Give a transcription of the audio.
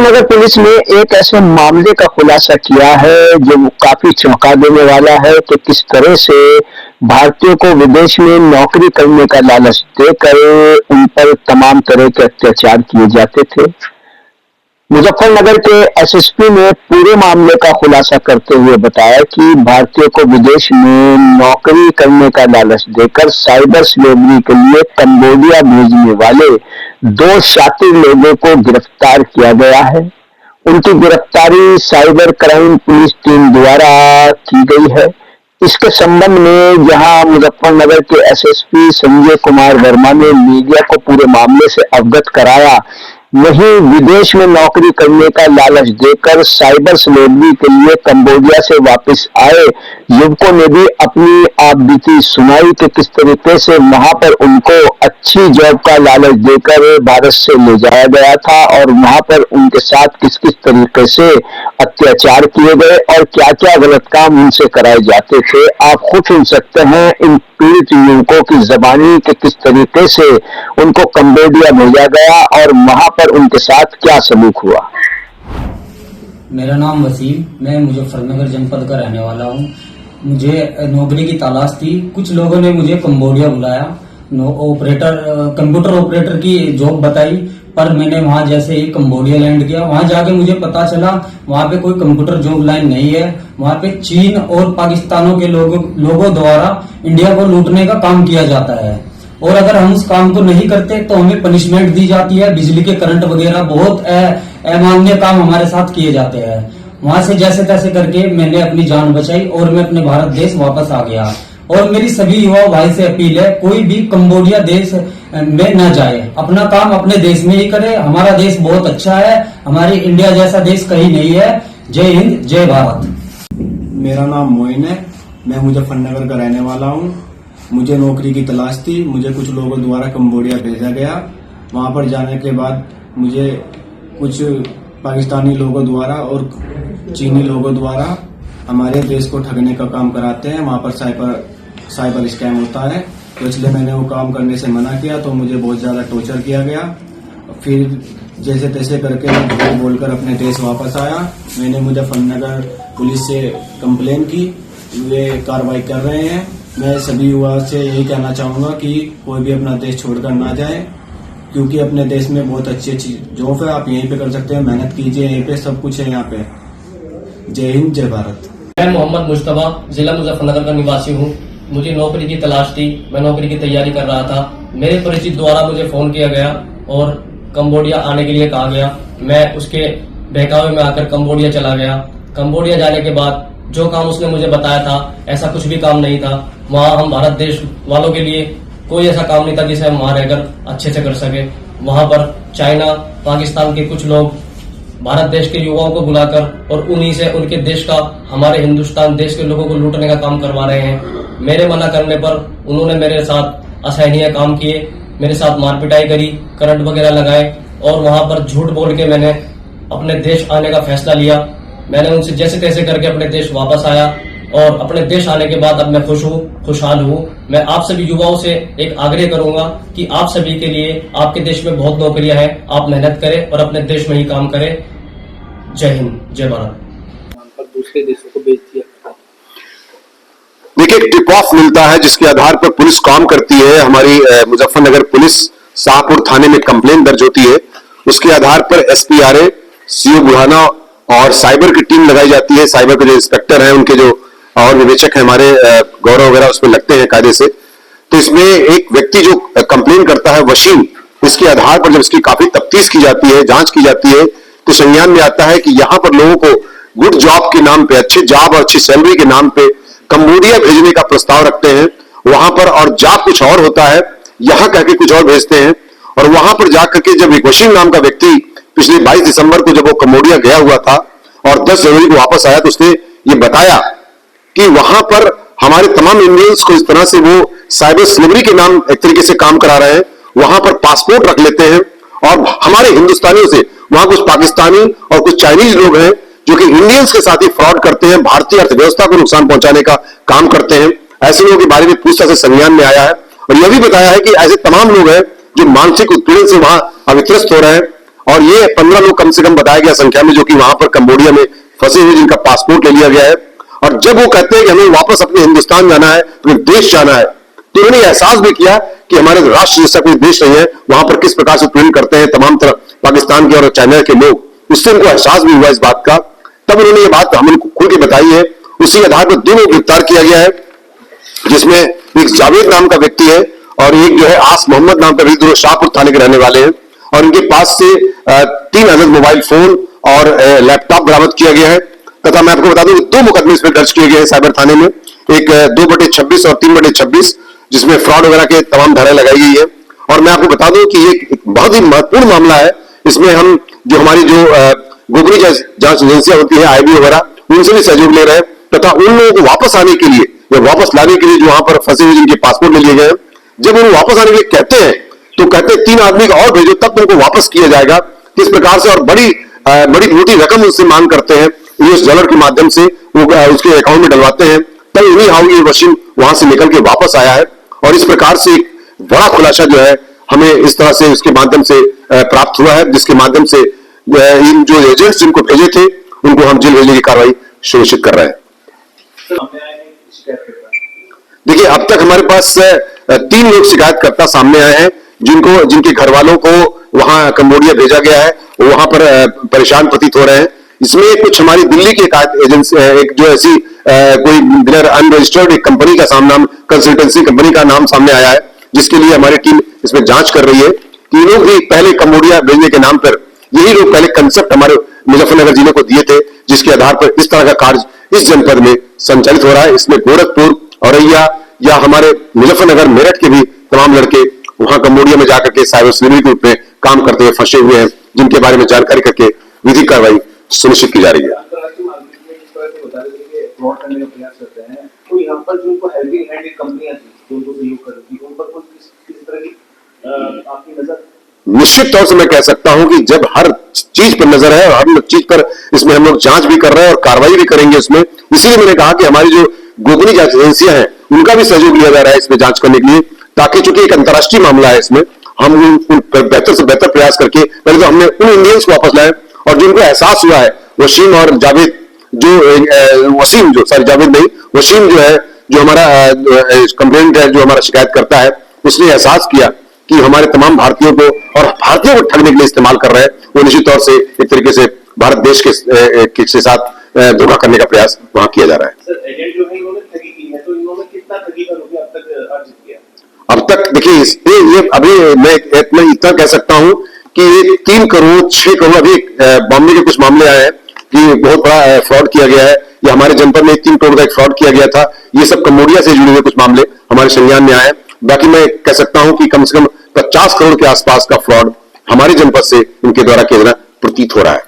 Muzaffarnagar police ने एक ऐसे मामले का खुलासा किया है जो काफी चौंका देने वाला है कि किस तरह से भारतीयों को विदेश में नौकरी करने का लालच देकर उन पर तमाम तरह के अत्याचार किए जाते थे। मुजफ्फरनगर के एसएसपी ने पूरे मामले का खुलासा करते हुए बताया कि भारतीयों को विदेश में नौकरी करने का लालच देकर साइबर स्लेवरी के लिए कंबोडिया भेजने वाले 2 शातिर लोगों को गिरफ्तार किया गया है। उनकी गिरफ्तारी साइबर क्राइम पुलिस टीम द्वारा की गई है। इसके संबंध में जहां मुजफ्फरनगर के एसएसपी संजय कुमार वर्मा ने मीडिया को पूरे मामले से अवगत कराया, वहीं विदेश में नौकरी करने का लालच देकर साइबर स्लेवरी के लिए कंबोडिया से वापस आए युवकों ने भी अपनी आप बीती सुनाई कि किस तरीके से वहां पर उनको अच्छी जॉब का लालच देकर भारत से ले जाया गया था और वहां पर उनके साथ किस किस तरीके से अत्याचार किए गए और क्या क्या गलत काम उनसे कराए जाते थे। आप खुद सुन सकते हैं इन पीड़ित युवकों की जबानी कि किस तरीके से उनको कंबोडिया भेजा गया और वहां पर उनके साथ क्या सलूक हुआ। मेरा नाम वसीम, मैं मुजफ्फरनगर जनपद का रहने वाला हूँ। मुझे नौकरी की तलाश थी। कुछ लोगों ने मुझे कंबोडिया बुलाया, कंप्यूटर ऑपरेटर की जॉब बताई, पर मैंने वहां जैसे ही कंबोडिया लैंड किया, वहां जाके मुझे पता चला वहां पे कोई कंप्यूटर जॉब लाइन नहीं है। वहां पे चीन और पाकिस्तानों के लोगों द्वारा इंडिया को लूटने का काम किया जाता है और अगर हम उस काम को नहीं करते तो हमें पनिशमेंट दी जाती है। बिजली के करंट वगैरह बहुत अमान्य काम हमारे साथ किए जाते हैं। वहां से जैसे तैसे करके मैंने अपनी जान बचाई और मैं अपने भारत देश वापस आ गया। और मेरी सभी युवा भाई से अपील है, कोई भी कंबोडिया देश में न जाए, अपना काम अपने देश में ही करे। हमारा देश बहुत अच्छा है, हमारी इंडिया जैसा देश कहीं नहीं है। जय हिंद, जय भारत। मेरा नाम मोइन है, मैं मुजफ्फरनगर का रहने वाला हूँ। मुझे नौकरी की तलाश थी। मुझे कुछ लोगों द्वारा कंबोडिया भेजा गया। वहां पर जाने के बाद मुझे कुछ पाकिस्तानी लोगों द्वारा और चीनी लोगों द्वारा हमारे देश को ठगने का काम कराते हैं। वहां पर साइबर स्कैम होता है, तो इसलिए मैंने वो काम करने से मना किया, तो मुझे बहुत ज्यादा टॉर्चर किया गया। फिर जैसे तैसे करके मैं झूठ बोलकर अपने देश वापस आया। मैंने मुजफ्फरनगर पुलिस से कंप्लेन की, वे कार्रवाई कर रहे हैं। मैं सभी युवा से यही कहना चाहूंगा कि कोई भी अपना देश छोड़कर ना जाए, क्योंकि अपने देश में बहुत अच्छी अच्छी जॉब है। आप यहीं पे कर सकते हैं, मेहनत कीजिए, यहीं पे सब कुछ है यहाँ पे। जय हिंद, जय भारत। मैं मोहम्मद मुश्तबा, जिला मुजफ्फरनगर का निवासी हूँ। मुझे नौकरी की तलाश थी, मैं नौकरी की तैयारी कर रहा था। मेरे परिचित द्वारा मुझे फोन किया गया और कंबोडिया आने के लिए कहा गया। मैं उसके बहकावे में आकर कंबोडिया चला गया। कंबोडिया जाने के बाद जो काम उसने मुझे बताया था, ऐसा कुछ भी काम नहीं था। वहाँ हम भारत देश वालों के लिए कोई ऐसा काम नहीं था जिसे हम वहां रहकर अच्छे से कर सके। वहां पर चाइना, पाकिस्तान के कुछ लोग भारत देश के युवाओं को बुलाकर और उन्हीं से उनके देश का, हमारे हिंदुस्तान देश के लोगों को लूटने का काम करवा रहे हैं। मेरे मना करने पर उन्होंने मेरे साथ असहनीय काम किए, मेरे साथ मारपिटाई करी, करंट वगैरह लगाए और वहां पर झूठ बोल के मैंने अपने देश आने का फैसला लिया। मैंने उनसे जैसे तैसे करके अपने देश वापस आया और अपने देश आने के बाद अब मैं खुश हूँ, खुशहाल हूँ। मैं आप सभी युवाओं से एक आग्रह करूंगा कि आप सभी के लिए, आपके देश में बहुत नौकरियां हैं, आप मेहनत करें और अपने देश में ही काम करें। जय हिंद, जय भारत। दूसरे देशों को भेज दिया। देखिए, टिप ऑफ मिलता है जिसके आधार पर पुलिस काम करती है। हमारी मुजफ्फरनगर पुलिस शाहपुर थाने में कंप्लेन दर्ज होती है। उसके आधार पर एसपीआरए, सीओ बुढ़ाना और साइबर की टीम लगाई जाती है। साइबर के जो इंस्पेक्टर हैं, उनके जो और निदेशक हैं हमारे, गौरव वगैरह उसमें लगते हैं कायदे से। तो इसमें एक व्यक्ति जो कंप्लेन करता है, वसीम, इसके आधार पर जब इसकी काफी तफ्तीश की जाती है, जांच की जाती है, तो संज्ञान में आता है कि यहाँ पर लोगों को गुड जॉब के नाम पे, अच्छी जॉब और अच्छी सैलरी के नाम पे कंबोडिया भेजने का प्रस्ताव रखते हैं वहां पर, और जा कुछ और होता है, यहां कहके कुछ और भेजते हैं। और वहां पर जाकर के जब एक वसीम नाम का व्यक्ति पिछले 22 दिसंबर को जब वो कंबोडिया गया हुआ था और 10 जनवरी को वापस आया, तो उसने ये बताया कि वहां पर हमारे तमाम इंडियंस को इस तरह से वो साइबर स्लेवरी के नाम एक तरीके से काम करा रहे हैं। वहां पर पासपोर्ट रख लेते हैं और हमारे हिंदुस्तानियों से वहां कुछ पाकिस्तानी और कुछ चाइनीज लोग हैं जो कि इंडियंस के साथ ही फ्रॉड करते हैं, भारतीय अर्थव्यवस्था को नुकसान पहुंचाने का काम करते हैं। ऐसे लोगों के बारे में पूछताछ से संज्ञान में आया है और यह भी बताया है कि ऐसे तमाम लोग हैं जो मानसिक उत्पीड़न से वहां अवित्रस्त हो रहे हैं और ये 15 लोग कम से कम बताया गया संख्या में, जो कि वहां पर कंबोडिया में फंसे हुए, जिनका पासपोर्ट ले लिया गया है। और जब वो कहते हैं कि हमें वापस अपने हिंदुस्तान जाना है, अपने देश जाना है, तो उन्होंने एहसास भी किया कि हमारे राष्ट्र जैसा कोई देश नहीं है, वहां पर किस प्रकार से ट्रेन करते हैं तमाम तरह पाकिस्तान के और चाइना के लोग। उससे उनको एहसास भी हुआ इस बात का। तब उन्होंने ये बात हमें खुल के बताई है। उसी आधार पर 2 लोग गिरफ्तार किया गया है, जिसमें एक जावेद नाम का व्यक्ति है और एक जो है आस मोहम्मद नाम का व्यक्ति, जो शाहपुर थाने के रहने वाले हैं। और इनके पास से 3 अदद मोबाइल फोन और लैपटॉप बरामद किया गया है। तथा मैं आपको बता दूं कि 2 मुकदमे इसमें दर्ज किए गए हैं साइबर थाने में, एक 2/26 और 3/26, जिसमें फ्रॉड वगैरह के तमाम धाराएं लगाई गई है। और मैं आपको बता दूं कि ये एक बहुत ही महत्वपूर्ण मामला है। इसमें हम जो हमारी जो गोपनीय जांच एजेंसियां होती है, IB वगैरह, उनसे भी सहयोग ले रहे हैं। तथा उन लोगों को वापस आने के लिए या वापस लाने के लिए जो वहां पर फंसे हुए जिनके पासपोर्ट ले लिए गए, जब उन्हें वापस आने के लिए कहते हैं तो कहते हैं 3 आदमी और भेजो, तब उनको वापस किया जाएगा। किस प्रकार से और बड़ी मोटी रकम उससे मांग करते हैं, $US के माध्यम से वो उसके अकाउंट में डलवाते हैं। तब इन्हीं हाउ ये वसीम वहां से निकल के वापस आया है। और इस प्रकार से एक बड़ा खुलासा जो है हमें इस तरह से उसके माध्यम से प्राप्त हुआ है, जिसके माध्यम से इन जो एजेंट्स जिनको भेजे थे उनको हम जेल भेजने की कार्रवाई सुनिश्चित कर रहे हैं। देखिए, अब तक हमारे पास 3 लोग शिकायतकर्ता सामने आए हैं, जिनके घर वालों को वहां कंबोडिया भेजा गया है, वो वहां पर परेशान प्रतीत हो रहे हैं। इसमें कुछ हमारी दिल्ली की एक एजेंसी, एक जो ऐसी कोई बिना अनरजिस्टर्ड एक कंपनी का नाम, कंसल्टेंसी कंपनी का नाम सामने आया है, जिसके लिए हमारी टीम इसमें जांच कर रही है कि ये लोग भी पहले कंबोडिया भेजने के नाम पर यही लोग पहले कंसेप्ट हमारे मुजफ्फरनगर जिले को दिए थे, जिसके आधार पर इस तरह का कार्य इस जनपद में संचालित हो रहा है। इसमें गोरखपुर, औरैया या हमारे मुजफ्फरनगर, मेरठ के भी तमाम लड़के वहां कंबोडिया में जाकर के साइबर सिक्योरिटी ग्रुप में काम करते हुए फंसे हुए हैं, जिनके बारे में जानकारी करके विधिक कार्रवाई सुनिश्चित की जा रही है। अंतर्राष्ट्रीय मार्केट में जिस तरह से बता रहे थे कि फ्रॉड करने का प्रयास करते हैं, तो यहाँ पर जो उनको हेल्पिंग हैंड एक कंपनियां थी जो उनको सहयोग कर रही थी, उन पर किस तरह की आपकी नजर? निश्चित तौर से मैं कह सकता हूं कि जब हर चीज पर नजर है और हर चीज पर इसमें हम लोग जांच भी कर रहे हैं और कार्रवाई भी करेंगे इसमें। इसलिए मैंने कहा कि हमारी जो गोपनीय जांच एजेंसियां हैं उनका भी सहयोग लिया जा रहा है इसमें जांच करने के लिए, ताकि चूंकि एक अंतर्राष्ट्रीय मामला है, इसमें हम उन बेहतर से बेहतर प्रयास करके पहले तो हमने उन इंडियंस को वापस लाए और जिनको एहसास हुआ है, वसीम और जावेद वसीम जो है, जो हमारा कंप्लेंट है, जो हमारा शिकायत करता है, उसने एहसास किया कि हमारे तमाम भारतीयों को और भारतीयों को ठगने के लिए इस्तेमाल कर रहे हैं। वो निश्चित तौर से एक तरीके से भारत देश के साथ धोखा करने का प्रयास वहां किया जा रहा है। सर, एजेंट जो है इन्होंने ठगी की है, तो इन्होंने कितना ठगी का रुपया अब तक अर्जित किया? अब तक देखिए, ये अभी मैं इतना कह सकता हूं कि 3 करोड़ 6 करोड़ अभी बॉम्बे के कुछ मामले आए हैं कि बहुत बड़ा फ्रॉड किया गया है, या हमारे जनपद में 3 करोड़ का एक फ्रॉड किया गया था। ये सब कंबोडिया से जुड़े हुए कुछ मामले हमारे संज्ञान में आए हैं। बाकी मैं कह सकता हूं कि कम से कम 50 करोड़ के आसपास का फ्रॉड हमारे जनपद से इनके द्वारा किया जाना प्रतीत हो रहा है।